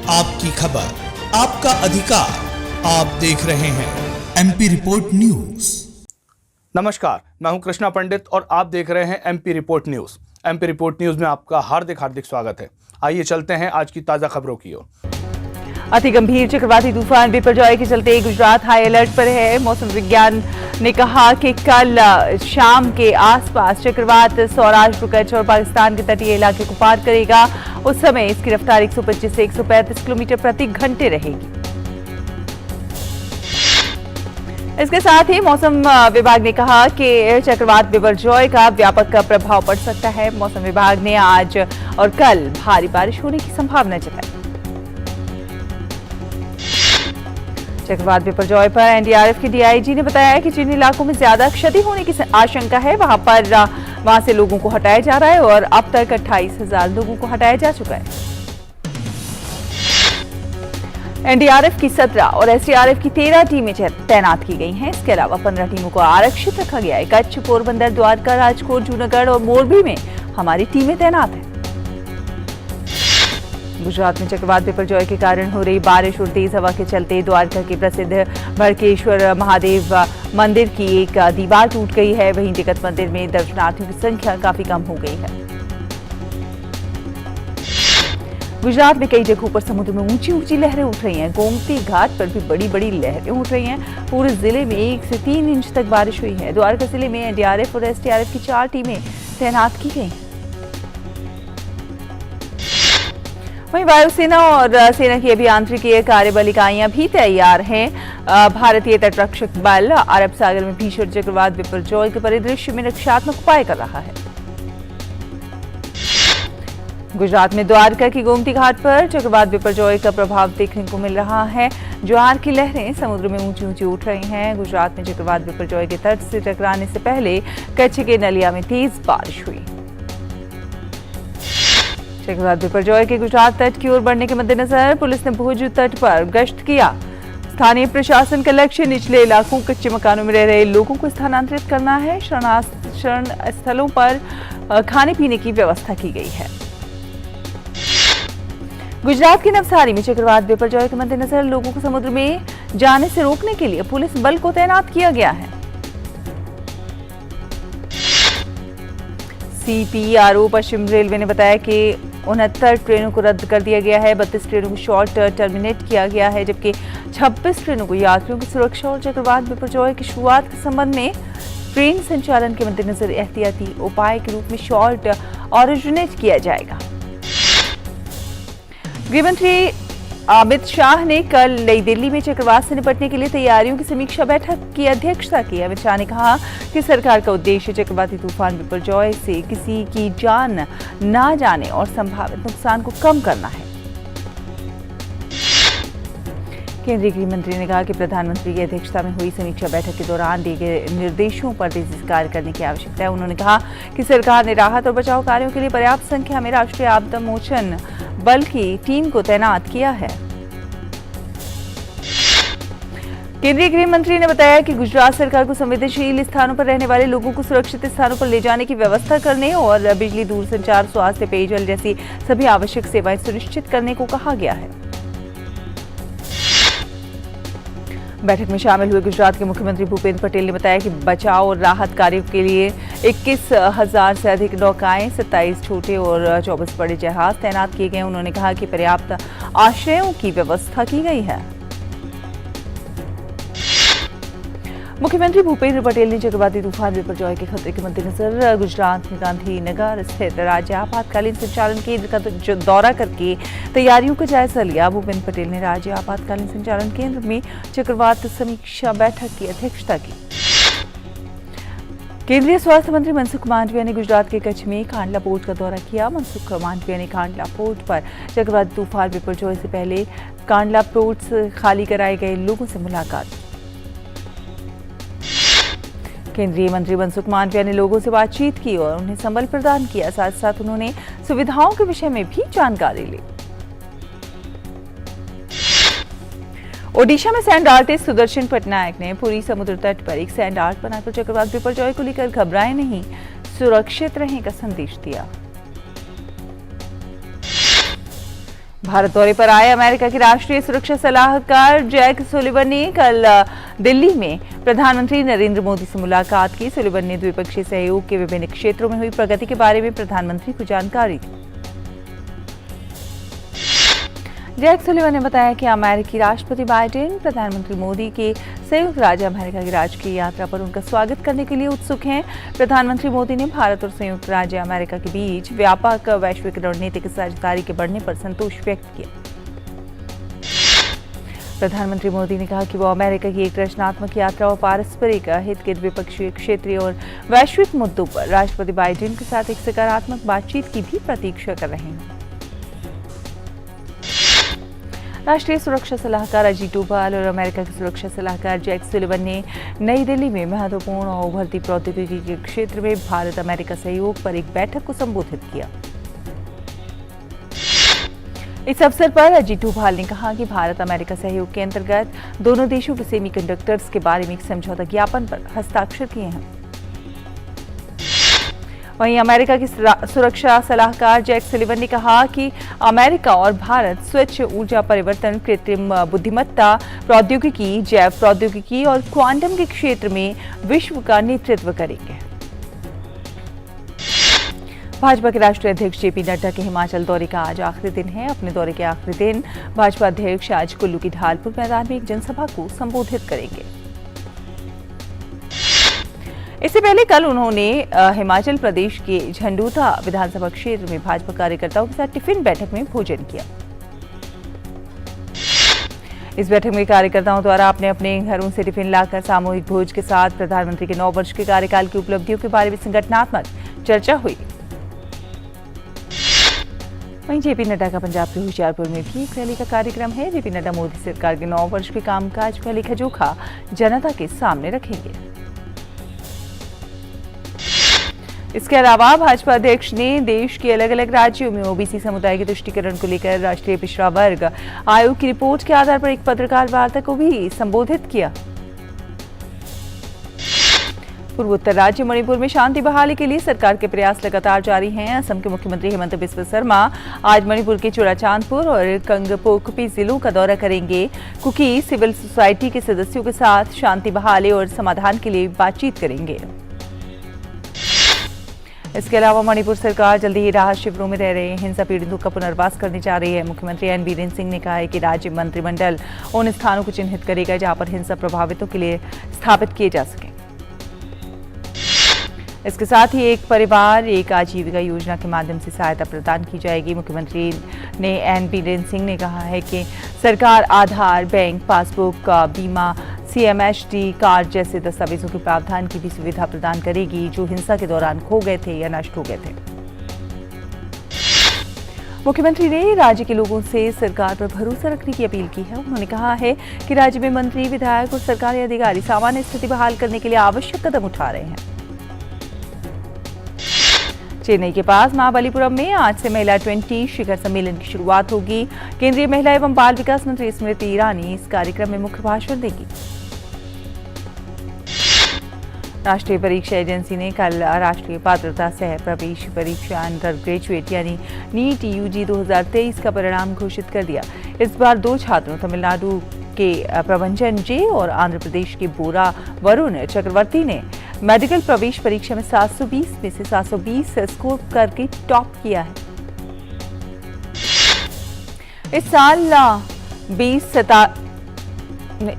आपकी खबर, आपका अधिकार। आप देख रहे हैं एमपी रिपोर्ट न्यूज। नमस्कार, मैं हूं कृष्णा पंडित और आप देख रहे हैं MP report news. MP report news में आपका हार्दिक स्वागत है। आइए चलते हैं आज की ताजा खबरों की ओर। अति गंभीर चक्रवाती तूफान बिपरजॉय के चलते गुजरात हाई अलर्ट पर है। मौसम विज्ञान ने कहा कि कल शाम के आसपास चक्रवात सौराष्ट्र, कच्छ और पाकिस्तान के तटीय इलाके को पार करेगा। उस समय इसकी रफ्तार 125 से 135 किलोमीटर प्रति घंटे रहेगी। इसके साथ ही मौसम विभाग ने कहा कि चक्रवात बिपरजॉय का व्यापक प्रभाव पड़ सकता है। मौसम विभाग ने आज और कल भारी बारिश होने की संभावना जताई। चक्रवात बिपरजॉय पर एनडीआरएफ के डीआईजी ने बताया कि जिन इलाकों में ज्यादा क्षति होने की आशंका है वहां से लोगों को हटाया जा रहा है और अब तक 28,000 लोगों को हटाया जा चुका है। एनडीआरएफ की 17 और एसडीआरएफ की 13 टीमें तैनात की गई हैं। इसके अलावा 15 टीमों को आरक्षित रखा गया है। कच्छ, पोरबंदर, द्वारका, राजकोट, जूनागढ़ और मोरबी में हमारी टीमें तैनात हैं। गुजरात में चक्रवात बिपरजॉय के कारण हो रही बारिश और तेज हवा के चलते द्वारका के प्रसिद्ध भड़केश्वर महादेव मंदिर की एक दीवार टूट गई है। वहीं जगत मंदिर में दर्शनार्थियों की संख्या काफी कम हो गई है। गुजरात में कई जगहों पर समुद्र में ऊंची ऊंची लहरें उठ रही हैं। गोमती घाट पर भी बड़ी बड़ी लहरें उठ रही हैं। पूरे जिले में 1 से 3 इंच तक बारिश हुई है। द्वारका जिले में एनडीआरएफ और एसडीआरएफ की 4 टीमें तैनात की गई हैं। वहीं वायुसेना और सेना की अभियांत्रिकी कार्यबल इकाइयां भी तैयार हैं। भारतीय तटरक्षक बल अरब सागर में भीषण चक्रवात बिपरजॉय के परिदृश्य में रक्षात्मक उपाय कर रहा है। गुजरात में द्वारका की गोमती घाट पर चक्रवात बिपरजॉय का प्रभाव देखने को मिल रहा है। ज्वार की लहरें समुद्र में ऊंची ऊंची उठ रही हैं। गुजरात में चक्रवात बिपरजॉय के तट से टकराने से पहले कच्छ के नलिया में तेज बारिश हुई। चक्रवात बिपरजॉय के गुजरात तट की ओर बढ़ने के मद्देनजर पुलिस ने भुज तट पर गश्त किया। स्थानीय प्रशासन का लक्ष्य निचले इलाकों, कच्चे मकानों में रह रहे लोगों को स्थानांतरित करना है। शरण स्थलों पर खाने पीने की व्यवस्था की गई है। गुजरात के नवसारी में चक्रवात बिपरजॉय के मद्देनजर लोगों को समुद्र में जाने से रोकने के लिए पुलिस बल को तैनात किया गया है। सीपीआरओ पश्चिम रेलवे ने बताया कि 69 ट्रेनों को रद्द कर दिया गया है। 32 ट्रेनों को शॉर्ट टर्मिनेट किया गया है, जबकि 26 ट्रेनों को यात्रियों की सुरक्षा और चक्रवात बिपरजॉय की शुरुआत के संबंध में ट्रेन संचालन के मद्देनजर एहतियाती उपाय के रूप में शॉर्ट ऑरिजिनेट किया जाएगा। गृहमंत्री अमित शाह ने कल नई दिल्ली में चक्रवात से निपटने के लिए तैयारियों की समीक्षा बैठक की अध्यक्षता की। अमित शाह ने कहा कि सरकार का उद्देश्य चक्रवाती तूफान बिपरजॉय से किसी की जान ना जाने और संभावित नुकसान को कम करना है। केंद्रीय गृह मंत्री ने कहा कि प्रधानमंत्री की अध्यक्षता में हुई समीक्षा बैठक के दौरान दिए गए निर्देशों पर तेजी से कार्य करने की आवश्यकता है। उन्होंने कहा कि सरकार ने राहत और बचाव कार्यों के लिए पर्याप्त संख्या में राष्ट्रीय आपदा मोचन बल की टीम को तैनात किया है। केंद्रीय गृह मंत्री ने बताया कि गुजरात सरकार को संवेदनशील स्थानों पर रहने वाले लोगों को सुरक्षित स्थानों पर ले जाने की व्यवस्था करने और बिजली, दूरसंचार, स्वास्थ्य, पेयजल जैसी सभी आवश्यक सेवाएं सुनिश्चित करने को कहा गया है। बैठक में शामिल हुए गुजरात के मुख्यमंत्री भूपेंद्र पटेल ने बताया कि बचाव और राहत कार्यों के लिए 21,000 से अधिक नौकाएं, 27 छोटे और 24 बड़े जहाज तैनात किए गए। उन्होंने कहा कि पर्याप्त आश्रयों की व्यवस्था की गई है। मुख्यमंत्री भूपेंद्र पटेल ने चक्रवाती तूफान बिपरजॉय के खतरे के मद्देनजर गुजरात में गांधीनगर स्थित राज्य आपातकालीन संचालन केंद्र का दौरा करके तैयारियों का जायजा लिया। भूपेंद्र पटेल ने राज्य आपातकालीन संचालन केंद्र में चक्रवात समीक्षा बैठक की अध्यक्षता की। केंद्रीय स्वास्थ्य मंत्री मनसुख मांडविया ने गुजरात के कच्छ में कांडला पोर्ट का दौरा किया। मनसुख मांडविया ने कांडला पोर्ट पर चक्रवाती तूफान बिपरजॉय से पहले कांडला पोर्ट से खाली कराए गए लोगों से मुलाकात की। केंद्रीय मंत्री मनसुख मांडविया ने लोगों से बातचीत की और उन्हें संबल प्रदान किया। साथ साथ उन्होंने सुविधाओं के विषय में भी जानकारी ली। ओडिशा में सैंड आर्टिस्ट सुदर्शन पटनायक ने पूरी समुद्र तट पर एक सैंड आर्ट बनाकर चक्रवात बिपरजॉय को लेकर घबराएं नहीं, सुरक्षित रहें का संदेश दिया। भारत दौरे पर आए अमेरिका के राष्ट्रीय सुरक्षा सलाहकार जैक सुलिवन ने कल दिल्ली में प्रधानमंत्री नरेंद्र मोदी से मुलाकात की। सुलिवन ने द्विपक्षीय सहयोग के विभिन्न क्षेत्रों में हुई प्रगति के बारे में प्रधानमंत्री को जानकारी दी। जैक सुलिवन ने बताया कि अमेरिकी राष्ट्रपति बाइडेन प्रधानमंत्री मोदी के संयुक्त राज्य अमेरिका की राजकीय यात्रा पर उनका स्वागत करने के लिए उत्सुक हैं। प्रधानमंत्री मोदी ने भारत और संयुक्त राज्य अमेरिका के बीच व्यापक वैश्विक रणनीतिक साझेदारी के बढ़ने पर संतोष व्यक्त किया। प्रधानमंत्री मोदी ने कहा कि वो अमेरिका की एक रचनात्मक यात्रा और पारस्परिक हित के द्विपक्षीय, क्षेत्रीय और वैश्विक मुद्दों पर राष्ट्रपति बाइडेन के साथ एक सकारात्मक बातचीत की भी प्रतीक्षा कर रहे हैं। राष्ट्रीय सुरक्षा सलाहकार अजीत डोभाल और अमेरिका के सुरक्षा सलाहकार जैक सुलिवन ने नई दिल्ली में महत्वपूर्ण और उभरती प्रौद्योगिकी के क्षेत्र में भारत अमेरिका सहयोग पर एक बैठक को संबोधित किया। इस अवसर पर अजीत डोभाल ने कहा कि भारत अमेरिका सहयोग के अंतर्गत दोनों देशों के सेमीकंडक्टर्स के बारे में एक समझौता ज्ञापन पर हस्ताक्षर किए हैं। वहीं अमेरिका की सुरक्षा सलाहकार जैक सुलिवन ने कहा कि अमेरिका और भारत स्वच्छ ऊर्जा परिवर्तन, कृत्रिम बुद्धिमत्ता, प्रौद्योगिकी, जैव प्रौद्योगिकी और क्वांटम के क्षेत्र में विश्व का नेतृत्व करेंगे। भाजपा के राष्ट्रीय अध्यक्ष जेपी नड्डा के हिमाचल दौरे का आज आखिरी दिन है। अपने दौरे के आखिरी दिन भाजपा अध्यक्ष आज कुल्लू की ढालपुर मैदान में एक जनसभा को संबोधित करेंगे। इससे पहले कल उन्होंने हिमाचल प्रदेश के झंडूता विधानसभा क्षेत्र में भाजपा कार्यकर्ताओं के साथ टिफिन बैठक में भोजन किया। इस बैठक में कार्यकर्ताओं द्वारा अपने अपने घरों से टिफिन लाकर सामूहिक भोज के साथ प्रधानमंत्री के 9 वर्ष के कार्यकाल की उपलब्धियों के बारे में संगठनात्मक चर्चा हुई। वहीं जेपी नड्डा का पंजाब के होशियारपुर में भी एक रैली का कार्यक्रम है। जेपी नड्डा मोदी सरकार के 9 वर्ष के कामकाज का लेखा-जोखा जनता के सामने रखेंगे। इसके अलावा भाजपा अध्यक्ष ने देश के अलग अलग राज्यों में ओबीसी समुदाय के तुष्टीकरण को लेकर राष्ट्रीय पिछड़ा वर्ग आयोग की रिपोर्ट के आधार पर एक पत्रकार वार्ता को भी संबोधित किया। पूर्वोत्तर राज्य मणिपुर में शांति बहाली के लिए सरकार के प्रयास लगातार जारी हैं। असम के मुख्यमंत्री हेमंत बिस्वा शर्मा आज मणिपुर के चुराचांदपुर और कंगपोकपी जिलों का दौरा करेंगे। कुकी सिविल सोसाइटी के सदस्यों के साथ शांति बहाली और समाधान के लिए बातचीत करेंगे। इसके अलावा मणिपुर सरकार जल्दी ही राहत शिविरों में रह रहे हिंसा पीड़ितों का पुनर्वास करने जा रही है। मुख्यमंत्री एन बीरेन सिंह ने कहा है कि राज्य मंत्रिमंडल उन स्थानों को चिन्हित करेगा जहां पर हिंसा प्रभावितों के लिए स्थापित किए जा सके। इसके साथ ही एक परिवार एक आजीविका योजना के माध्यम से सहायता प्रदान की जाएगी। मुख्यमंत्री ने एन बीरेन सिंह ने कहा है कि सरकार आधार, बैंक पासबुक, बीमा, CMHD कार्ड जैसे दस्तावेजों के प्रावधान की भी सुविधा प्रदान करेगी जो हिंसा के दौरान खो गए थे या नष्ट हो गए थे। मुख्यमंत्री ने राज्य के लोगों से सरकार पर भरोसा रखने की अपील की है। उन्होंने कहा है कि राज्य में मंत्री, विधायक और सरकारी अधिकारी सामान्य स्थिति बहाल करने के लिए आवश्यक कदम उठा रहे हैं। चेन्नई के पास महाबलीपुरम में आज से महिला 20 शिखर सम्मेलन की शुरुआत होगी। केंद्रीय महिला एवं बाल विकास मंत्री स्मृति ईरानी इस कार्यक्रम में मुख्य भाषण देंगी। राष्ट्रीय परीक्षा एजेंसी ने कल राष्ट्रीय पात्रता सह प्रवेश परीक्षा अंडर ग्रेजुएट यानी नीट UG 2023 का परिणाम घोषित कर दिया। इस बार 2 छात्रों तमिलनाडु के प्रभंजन जे और आंध्र प्रदेश के बोरा वरुण चक्रवर्ती ने मेडिकल प्रवेश परीक्षा में 720 में से 720 स्कोर करके टॉप किया है।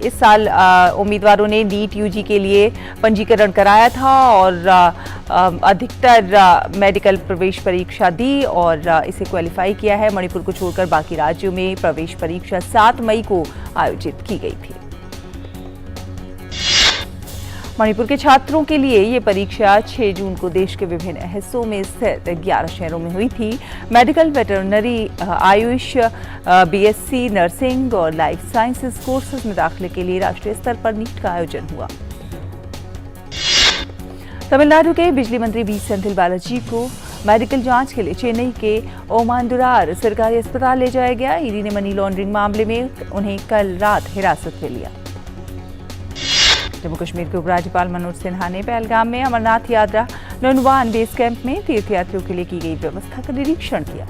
इस साल उम्मीदवारों ने नीट UG के लिए पंजीकरण कराया था और अधिकतर मेडिकल प्रवेश परीक्षा दी और इसे क्वालिफाई किया है। मणिपुर को छोड़कर बाकी राज्यों में प्रवेश परीक्षा 7 मई को आयोजित की गई थी। मणिपुर के छात्रों के लिए ये परीक्षा 6 जून को देश के विभिन्न हिस्सों में स्थित 11 शहरों में हुई थी। Medical, veterinary, Ayush, BSc nursing और लाइफ साइंसेज कोर्सेज में दाखिले के लिए राष्ट्रीय स्तर पर नीट का आयोजन हुआ। तमिलनाडु के बिजली मंत्री बी सेंथिल बालाजी को मेडिकल जांच के लिए चेन्नई के ओमांदुरार सरकारी अस्पताल ले जाया गया। ईडी ने मनी लॉन्ड्रिंग मामले में उन्हें कल रात हिरासत में लिया। जम्मू कश्मीर के उपराज्यपाल मनोज सिन्हा ने पहलगाम में अमरनाथ यात्रा नौनवान बेस कैंप में तीर्थयात्रियों के लिए की गई व्यवस्था का निरीक्षण किया।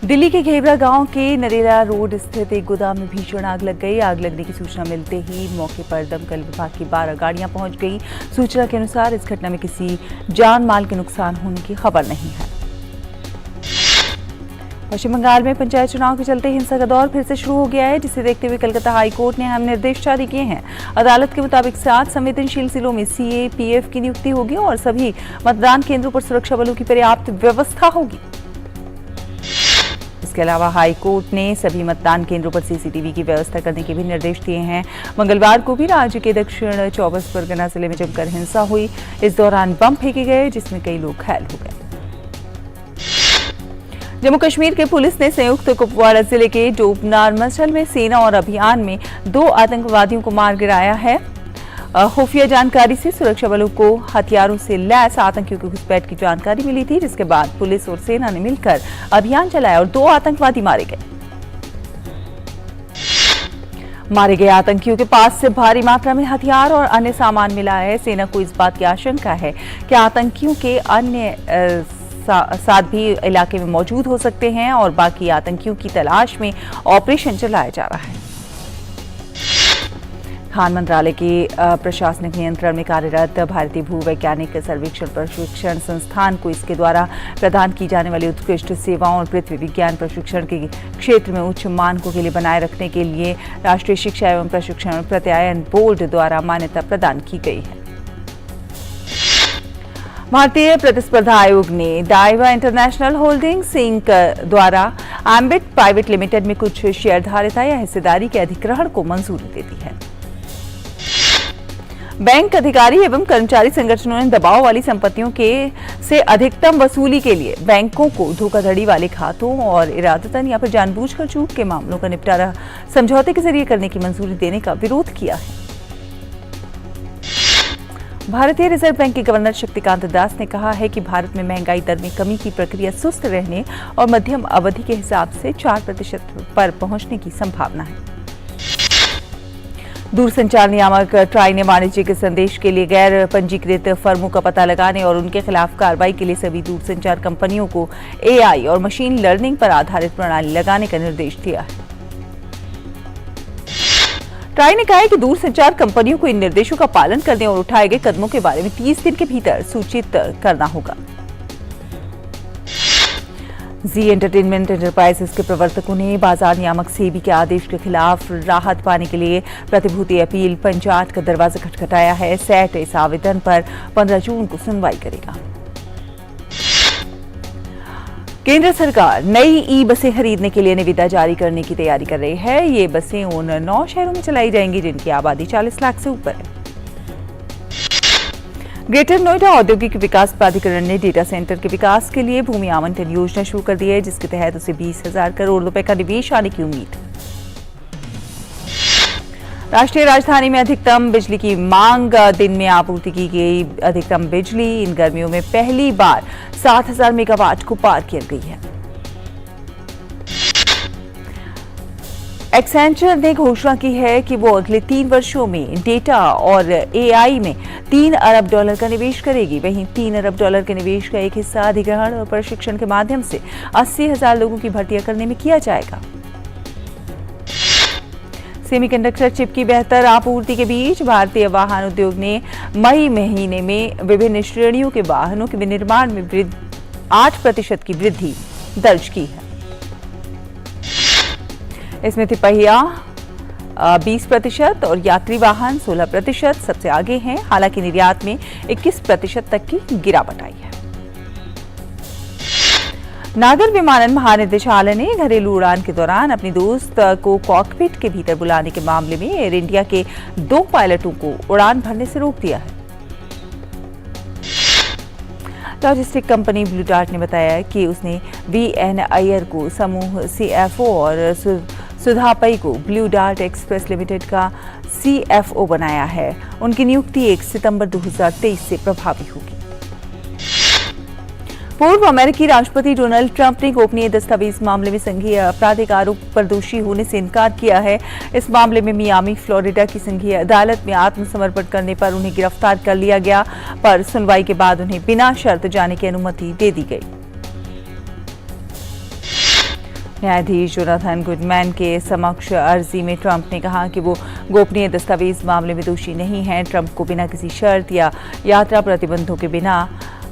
दिल्ली के घेवरा गांव के नरेला रोड स्थित एक गोदाम में भीषण आग लग गई। आग लगने की सूचना मिलते ही मौके पर दमकल विभाग की 12 गाड़ियां पहुंच गई। सूचना के अनुसार इस घटना में किसी जान माल के नुकसान होने की खबर नहीं है। पश्चिम बंगाल में पंचायत चुनाव के चलते हिंसा का दौर फिर से शुरू हो गया है, जिसे देखते हुए कलकत्ता हाई कोर्ट ने अहम निर्देश जारी किए हैं। अदालत के मुताबिक 7 संवेदनशील जिलों में CAPF की नियुक्ति होगी और सभी मतदान केंद्रों पर सुरक्षा बलों की पर्याप्त व्यवस्था होगी। इसके अलावा हाई कोर्ट ने सभी मतदान केंद्रों पर CCTV की व्यवस्था करने के भी निर्देश दिए हैं। मंगलवार को भी राज्य के दक्षिण 24 परगना जिले में जमकर हिंसा हुई। इस दौरान बम फेंके गए, जिसमें कई लोग घायल हो गए। जम्मू कश्मीर के पुलिस ने संयुक्त कुपवाड़ा जिले के डोबनार मंचल में सेना और अभियान में 2 आतंकवादियों को मार गिराया है। खुफिया जानकारी से सुरक्षा बलों को हथियारों से लैस आतंकियों की घुसपैठ की जानकारी मिली थी, जिसके बाद पुलिस और सेना ने मिलकर अभियान चलाया और 2 आतंकवादी मारे गए। मारे गए आतंकियों के पास से भारी मात्रा में हथियार और अन्य सामान मिला है। सेना को इस बात की आशंका है कि आतंकियों के अन्य साथ भी इलाके में मौजूद हो सकते हैं और बाकी आतंकियों की तलाश में ऑपरेशन चलाया जा रहा है। खान मंत्रालय के प्रशासनिक नियंत्रण में कार्यरत भारतीय भूवैज्ञानिक सर्वेक्षण प्रशिक्षण संस्थान को इसके द्वारा प्रदान की जाने वाली उत्कृष्ट सेवाओं और पृथ्वी विज्ञान प्रशिक्षण के क्षेत्र में उच्च मानकों के लिए बनाए रखने के लिए राष्ट्रीय शिक्षा एवं प्रशिक्षण प्रत्यायन बोर्ड द्वारा मान्यता प्रदान की गई है। भारतीय प्रतिस्पर्धा आयोग ने डाइवा इंटरनेशनल होल्डिंग्स इंक द्वारा एम्बिट प्राइवेट लिमिटेड में कुछ शेयरधारिता या हिस्सेदारी के अधिग्रहण को मंजूरी दे दी है। बैंक अधिकारी एवं कर्मचारी संगठनों ने दबाव वाली संपत्तियों से अधिकतम वसूली के लिए बैंकों को धोखाधड़ी वाले खातों और इरादतन या फिर जानबूझकर चूक के मामलों का निपटारा समझौते के जरिए करने की मंजूरी देने का विरोध किया है। भारतीय रिजर्व बैंक के गवर्नर शक्तिकांत दास ने कहा है कि भारत में महंगाई दर में कमी की प्रक्रिया सुस्त रहने और मध्यम अवधि के हिसाब से 4% पर पहुंचने की संभावना है। दूरसंचार नियामक ट्राई ने वाणिज्यिक संदेश के लिए गैर पंजीकृत फर्मों का पता लगाने और उनके खिलाफ कार्रवाई के लिए सभी दूरसंचार कंपनियों को AI और मशीन लर्निंग पर आधारित प्रणाली लगाने का निर्देश दिया है। ट्राई ने कहा है कि दूरसंचार कंपनियों को इन निर्देशों का पालन करने और उठाए गए कदमों के बारे में 30 दिन के भीतर सूचित करना होगा। जी एंटरटेनमेंट एंटरप्राइजेस के प्रवर्तकों ने बाजार नियामक सेबी के आदेश के खिलाफ राहत पाने के लिए प्रतिभूति अपील पंचायत का दरवाजा खटखटाया है। सैट इस आवेदन पर 15 जून को सुनवाई करेगा। केंद्र सरकार नई ई-बसें खरीदने के लिए निविदा जारी करने की तैयारी कर रही है। ये बसें उन 9 शहरों में चलाई जाएंगी जिनकी आबादी 40 लाख से ऊपर है। ग्रेटर नोएडा औद्योगिक विकास प्राधिकरण ने डेटा सेंटर के विकास के लिए भूमि आवंटन योजना शुरू कर दी है, जिसके तहत उसे 20,000 करोड़ रुपए का निवेश आने की उम्मीद है। राष्ट्रीय राजधानी में अधिकतम बिजली की मांग, दिन में आपूर्ति की गई अधिकतम बिजली इन गर्मियों में पहली बार 7,000 मेगावाट को पार कर गई है। एक्सेंचर ने घोषणा की है कि वो अगले 3 वर्षों में डेटा और AI में $3 अरब का निवेश करेगी। वहीं $3 अरब के निवेश का एक हिस्सा अधिग्रहण और प्रशिक्षण के माध्यम से 80,000 लोगों की भर्तियां करने में किया जाएगा। सेमीकंडक्टर चिप की बेहतर आपूर्ति के बीच भारतीय वाहन उद्योग ने मई महीने में विभिन्न श्रेणियों के वाहनों के विनिर्माण में 8% की वृद्धि दर्ज की है। इसमें तिपहिया 20% और यात्री वाहन 16% सबसे आगे हैं। हालांकि निर्यात में 21% तक की गिरावट आई है। नागर विमानन महानिदेशालय ने घरेलू उड़ान के दौरान अपनी दोस्त को कॉकपिट के भीतर बुलाने के मामले में एयर इंडिया के 2 पायलटों को उड़ान भरने से रोक दिया है। लॉजिस्टिक कंपनी ब्लू डार्ट ने बताया कि उसने VN अय्यर को समूह CFO और सुधा पई को ब्लू डार्ट एक्सप्रेस लिमिटेड का CFO बनाया है। उनकी नियुक्ति 1 सितंबर 2023 से प्रभावी होगी। पूर्व अमेरिकी राष्ट्रपति डोनाल्ड ट्रंप ने गोपनीय दस्तावेज मामले में संघीय आपराधिक आरोप पर दोषी होने से इनकार किया है। इस मामले में मियामी, फ्लोरिडा की संघीय अदालत में आत्मसमर्पण करने पर उन्हें गिरफ्तार कर लिया गया, पर सुनवाई के बाद उन्हें बिना शर्त जाने की अनुमति दे दी गई। न्यायाधीश जोनाथन गुडमैन के समक्ष अर्जी में ट्रंप ने कहा कि वो गोपनीय दस्तावेज मामले में दोषी नहीं हैं। ट्रंप को बिना किसी शर्त या यात्रा प्रतिबंधों के बिना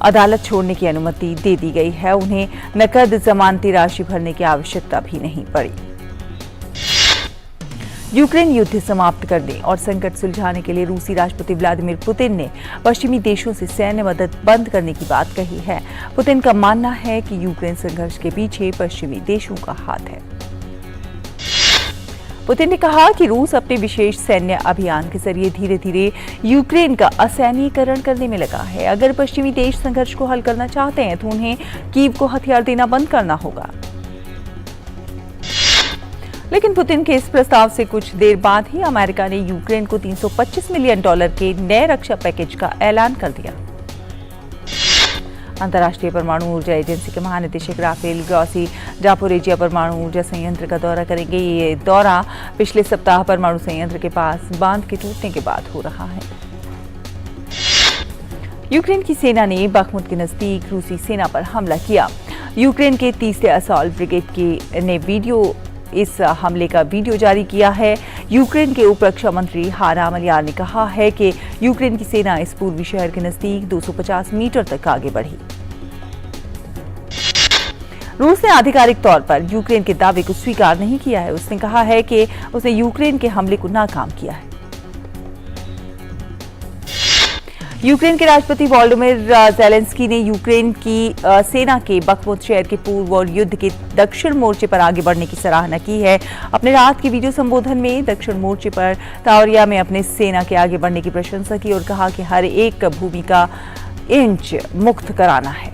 अदालत छोड़ने की अनुमति दे दी गई है। उन्हें नकद जमानती राशि भरने की आवश्यकता भी नहीं पड़ी। यूक्रेन युद्ध समाप्त करने और संकट सुलझाने के लिए रूसी राष्ट्रपति व्लादिमीर पुतिन ने पश्चिमी देशों से सैन्य मदद बंद करने की बात कही है। पुतिन का मानना है कि यूक्रेन संघर्ष के पीछे पश्चिमी देशों का हाथ है। पुतिन ने कहा कि रूस अपने विशेष सैन्य अभियान के जरिए धीरे धीरे यूक्रेन का असैन्यीकरण करने में लगा है। अगर पश्चिमी देश संघर्ष को हल करना चाहते हैं तो उन्हें कीव को हथियार देना बंद करना होगा। लेकिन पुतिन के इस प्रस्ताव से कुछ देर बाद ही अमेरिका ने यूक्रेन को $325 मिलियन के नए रक्षा पैकेज का ऐलान कर दिया। अंतर्राष्ट्रीय परमाणु ऊर्जा एजेंसी के महानिदेशक राफेल ग्रॉसी जापोरेजिया परमाणु ऊर्जा संयंत्र का दौरा करेंगे। ये दौरा पिछले सप्ताह परमाणु संयंत्र के पास बांध के टूटने के बाद हो रहा है। यूक्रेन की सेना ने बखमुत के नजदीक रूसी सेना पर हमला किया। यूक्रेन के 30वीं असॉल्ट ब्रिगेड ने इस हमले का वीडियो जारी किया है। यूक्रेन के उप रक्षा मंत्री हाना मलियार ने कहा है कि यूक्रेन की सेना इस पूर्वी शहर के नजदीक 250 मीटर तक आगे बढ़ी। रूस ने आधिकारिक तौर पर यूक्रेन के दावे को स्वीकार नहीं किया है। उसने कहा है कि उसने यूक्रेन के हमले को नाकाम किया है। यूक्रेन के राष्ट्रपति वोलोदिमीर ज़ेलेंस्की ने यूक्रेन की सेना के बखमुत शहर के पूर्व और युद्ध के दक्षिण मोर्चे पर आगे बढ़ने की सराहना की है। अपने रात के वीडियो संबोधन में दक्षिण मोर्चे पर तावरिया में अपने सेना के आगे बढ़ने की प्रशंसा की और कहा कि हर एक भूमि का इंच मुक्त कराना है।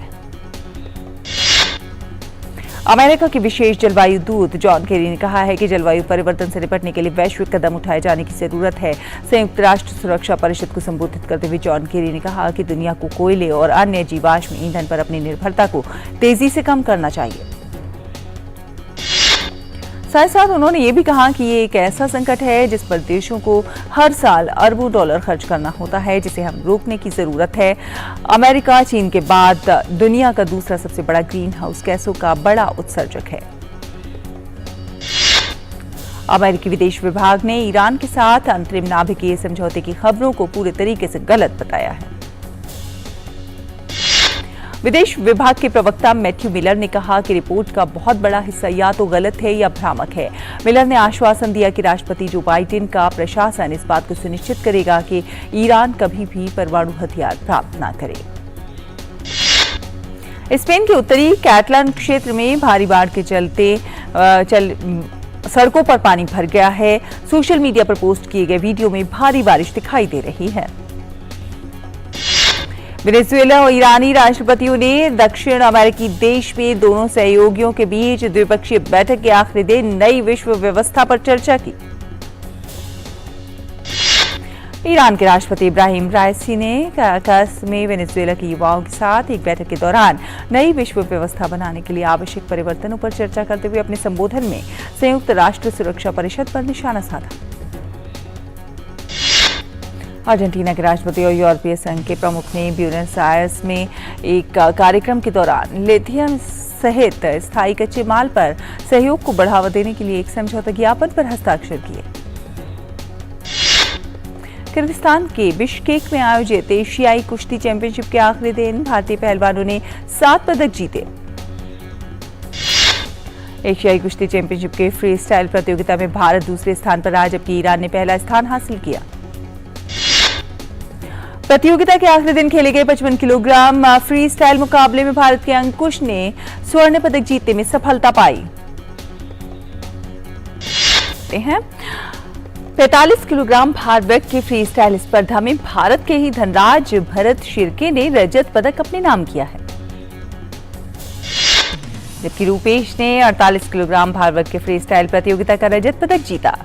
अमेरिका के विशेष जलवायु दूत जॉन केरी ने कहा है कि जलवायु परिवर्तन से निपटने के लिए वैश्विक कदम उठाए जाने की जरूरत है। संयुक्त राष्ट्र सुरक्षा परिषद को संबोधित करते हुए जॉन केरी ने कहा कि दुनिया को कोयले और अन्य जीवाश्म ईंधन पर अपनी निर्भरता को तेजी से कम करना चाहिए। साथ साथ उन्होंने ये भी कहा कि ये एक ऐसा संकट है जिस पर देशों को हर साल अरबों डॉलर खर्च करना होता है, जिसे हम रोकने की जरूरत है। अमेरिका चीन के बाद दुनिया का दूसरा सबसे बड़ा ग्रीन हाउस गैसों का बड़ा उत्सर्जक है। अमेरिकी विदेश विभाग ने ईरान के साथ अंतरिम नाभिकीय समझौते की खबरों को पूरे तरीके से गलत बताया है। विदेश विभाग के प्रवक्ता मैथ्यू मिलर ने कहा कि रिपोर्ट का बहुत बड़ा हिस्सा या तो गलत है या भ्रामक है। मिलर ने आश्वासन दिया कि राष्ट्रपति जो बाइडेन का प्रशासन इस बात को सुनिश्चित करेगा कि ईरान कभी भी परमाणु हथियार प्राप्त न करे। स्पेन के उत्तरी कैटलान क्षेत्र में भारी बाढ़ के चलते सड़कों पर पानी भर गया है। सोशल मीडिया पर पोस्ट किए गए वीडियो में भारी बारिश दिखाई दे रही है। वेनेजुएला और ईरानी राष्ट्रपतियों ने दक्षिण अमेरिकी देश में दोनों सहयोगियों के बीच द्विपक्षीय बैठक के आखिरी दिन नई विश्व व्यवस्था पर चर्चा की। ईरान के राष्ट्रपति इब्राहिम राइसी ने काराकास में वेनेजुएला के युवाओं के साथ एक बैठक के दौरान नई विश्व व्यवस्था बनाने के लिए आवश्यक परिवर्तनों पर चर्चा करते हुए अपने संबोधन में संयुक्त राष्ट्र सुरक्षा परिषद पर निशाना साधा। अर्जेंटीना के राष्ट्रपति और यूरोपीय संघ के प्रमुख ने ब्यूनस आयर्स में एक कार्यक्रम के दौरान लिथियम सहित स्थायी कच्चे माल पर सहयोग को बढ़ावा देने के लिए एक समझौता ज्ञापन पर हस्ताक्षर किए। किर्गिस्तान के बिश्केक में आयोजित एशियाई कुश्ती चैंपियनशिप के आखिरी दिन भारतीय पहलवानों ने 7 पदक जीते। एशियाई कुश्ती चैंपियनशिप के फ्री स्टाइल प्रतियोगिता में भारत दूसरे स्थान पर रहा, जबकि ईरान ने पहला स्थान हासिल किया। प्रतियोगिता के आखिरी दिन खेले गए 55 किलोग्राम फ्री स्टाइल मुकाबले में भारत के अंकुश ने स्वर्ण पदक जीतने में सफलता पाई। 45 किलोग्राम भार वर्ग के फ्री स्टाइल स्पर्धा में भारत के ही धनराज भरत शिर्के ने रजत पदक अपने नाम किया है, जबकि रूपेश ने 48 किलोग्राम भार वर्ग के फ्री स्टाइल प्रतियोगिता का रजत पदक जीता।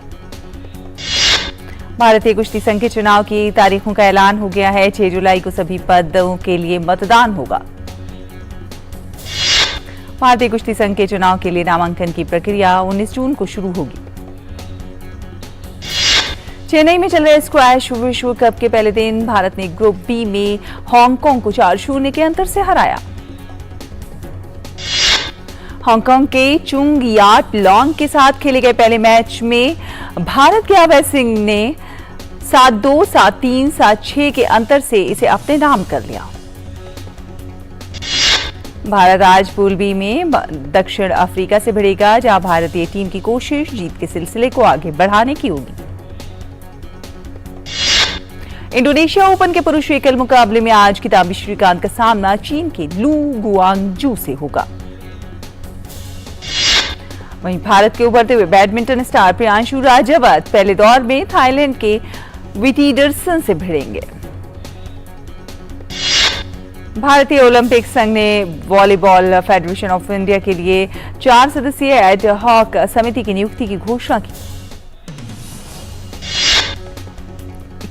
भारतीय कुश्ती संघ के चुनाव की तारीखों का ऐलान हो गया है। 6 जुलाई को सभी पदों के लिए मतदान होगा। भारतीय कुश्ती संघ के चुनाव के लिए नामांकन की प्रक्रिया 19 जून को शुरू होगी। चेन्नई में चल रहे स्क्वैश विश्व कप के पहले दिन भारत ने ग्रुप बी में हांगकांग को 4-0 के अंतर से हराया। हांगकांग के चुंग याट लॉन्ग के साथ खेले गए पहले मैच में भारत के अभय सिंह ने 7-2, 7-3, 7-6 के अंतर से इसे अपने नाम कर लिया। भारत आज पूल बी में दक्षिण अफ्रीका से भिड़ेगा, जहां भारतीय टीम की कोशिश जीत के सिलसिले को आगे बढ़ाने की होगी। इंडोनेशिया ओपन के पुरुष एकल मुकाबले में आज किदांबी श्रीकांत का सामना चीन के लू गुआंगजू से होगा। वहीं भारत के उभरते हुए बैडमिंटन स्टार प्रियांशु राजावत पहले दौर में थाईलैंड के विटीडरसन से भिड़ेंगे। भारतीय ओलंपिक संघ ने वॉलीबॉल फेडरेशन ऑफ इंडिया के लिए 4 सदस्यीय एड हॉक समिति की नियुक्ति की घोषणा की।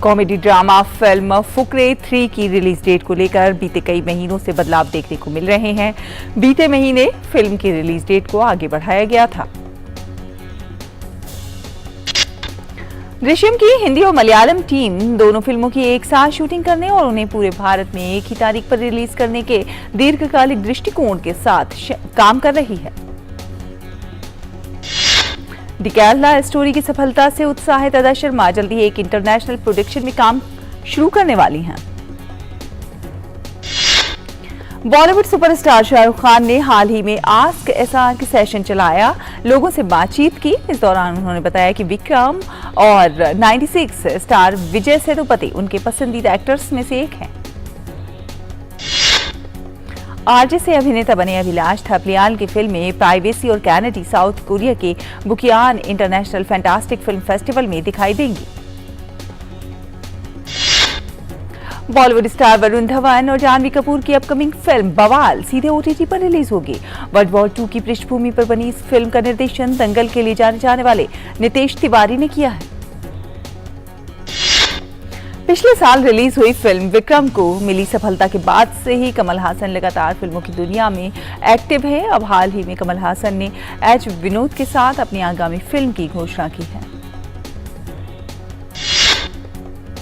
कॉमेडी ड्रामा फिल्म फुकरे 3 की रिलीज डेट को लेकर बीते कई महीनों से बदलाव देखने को मिल रहे हैं। बीते महीने फिल्म की रिलीज डेट को आगे बढ़ाया गया था। दृश्यम की हिंदी और मलयालम टीम दोनों फिल्मों की एक साथ शूटिंग करने और उन्हें पूरे भारत में एक ही तारीख पर रिलीज करने के दीर्घकालिक दृष्टिकोण के साथ काम कर रही है। द केरला स्टोरी की सफलता से उत्साहित अदा शर्मा जल्दी एक इंटरनेशनल प्रोडक्शन में काम शुरू करने वाली हैं। बॉलीवुड सुपरस्टार शाहरुख खान ने हाल ही में आस्क एसआर की सेशन चलाया, लोगों से बातचीत की। इस दौरान उन्होंने बताया कि विक्रम और 96 स्टार विजय सेतुपति उनके पसंदीदा एक्टर्स में से एक हैं। आरजे से अभिनेता बने अभिलाष थपलियाल की फिल्में प्राइवेसी और कैनेडी साउथ कोरिया के बुकियान इंटरनेशनल फैंटास्टिक फिल्म फेस्टिवल में दिखाई देंगी। बॉलीवुड स्टार वरुण धवन और जानवी कपूर की अपकमिंग फिल्म बवाल सीधे ओटीटी पर रिलीज होगी। वर्ल्ड वॉर 2 की पृष्ठभूमि पर बनी इस फिल्म का निर्देशन दंगल के लिए जाने जाने वाले नितेश तिवारी ने किया है। पिछले साल रिलीज हुई फिल्म विक्रम को मिली सफलता के बाद से ही कमल हासन लगातार फिल्मों की दुनिया में एक्टिव है। अब हाल ही में कमल हासन ने एच विनोद के साथ अपनी आगामी फिल्म की घोषणा की है।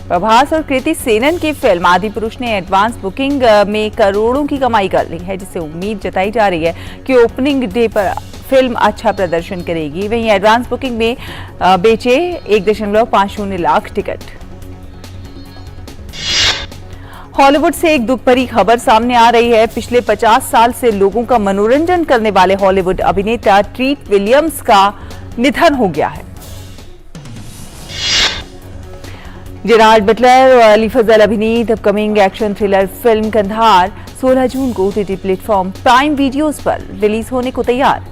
प्रभास और कृति सेनन की फिल्म आदिपुरुष ने एडवांस बुकिंग में करोड़ों की कमाई कर ली है, जिससे उम्मीद जताई जा रही है कि ओपनिंग डे पर फिल्म अच्छा प्रदर्शन करेगी। वहीं एडवांस बुकिंग में बेचे 1.50 लाख टिकट। हॉलीवुड से एक दुख भरी खबर सामने आ रही है। पिछले 50 साल से लोगों का मनोरंजन करने वाले हॉलीवुड अभिनेता ट्रीट विलियम्स का निधन हो गया है। जेरार्ड बटलर और अली फजल अभिनीत upcoming action thriller film Kandahar 16 जून को ओटीटी प्लेटफॉर्म प्राइम वीडियोस पर रिलीज होने को तैयार।